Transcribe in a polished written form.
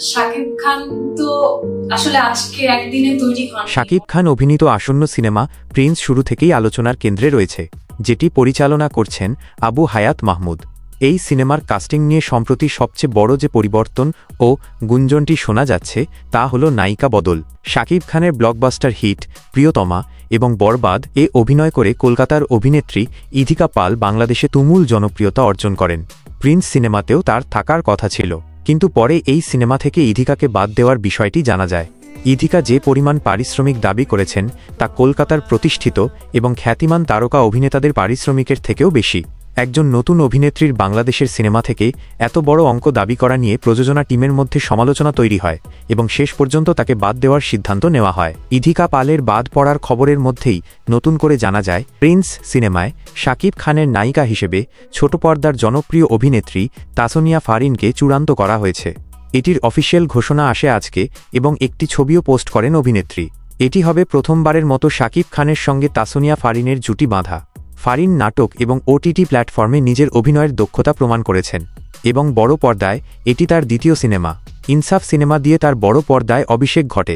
শাকিব খান তো আসলে আজকে একদিনে তৈরি হন। শাকিব খান অভিনীত আসন্ন সিনেমা প্রিন্স শুরু থেকেই আলোচনার কেন্দ্রে রয়েছে, যেটি পরিচালনা করছেন আবু হায়াত মাহমুদ। এই সিনেমার কাস্টিং নিয়ে সম্প্রতি সবচেয়ে বড় যে পরিবর্তন ও গুঞ্জনটি শোনা যাচ্ছে তা হল নায়িকা বদল। শাকিব খানের ব্লকবাস্টার হিট প্রিয়তমা এবং বরবাদ এ অভিনয় করে কলকাতার অভিনেত্রী ইধিকা পাল বাংলাদেশে তুমুল জনপ্রিয়তা অর্জন করেন। প্রিন্স সিনেমাতেও তার থাকার কথা ছিল, কিন্তু পরে এই সিনেমা থেকে ইধিকাকে বাদ দেওয়ার বিষয়টি জানা যায়। ইধিকা যে পরিমাণ পারিশ্রমিক দাবি করেছেন তা কলকাতার প্রতিষ্ঠিত এবং খ্যাতিমান তারকা অভিনেতাদের পারিশ্রমিকের থেকেও বেশি। একজন নতুন অভিনেত্রীর বাংলাদেশের সিনেমা থেকে এত বড় অঙ্ক দাবি করা নিয়ে প্রযোজনা টিমের মধ্যে সমালোচনা তৈরি হয় এবং শেষ পর্যন্ত তাকে বাদ দেওয়ার সিদ্ধান্ত নেওয়া হয়। ইধিকা পালের বাদ পড়ার খবরের মধ্যেই নতুন করে জানা যায়, প্রিন্স সিনেমায় শাকিব খানের নায়িকা হিসেবে ছোট পর্দার জনপ্রিয় অভিনেত্রী তাসনিয়া ফারিনকে চূড়ান্ত করা হয়েছে। এটির অফিসিয়াল ঘোষণা আসে আজকে এবং একটি ছবিও পোস্ট করেন অভিনেত্রী। এটি হবে প্রথমবারের মতো শাকিব খানের সঙ্গে তাসনিয়া ফারিনের জুটি বাঁধা। ফারিন নাটক এবং ওটিটি প্ল্যাটফর্মে নিজের অভিনয়ের দক্ষতা প্রমাণ করেছেন এবং বড় পর্দায় এটি তার দ্বিতীয় সিনেমা। ইনসাফ সিনেমা দিয়ে তার বড় পর্দায় অভিষেক ঘটে।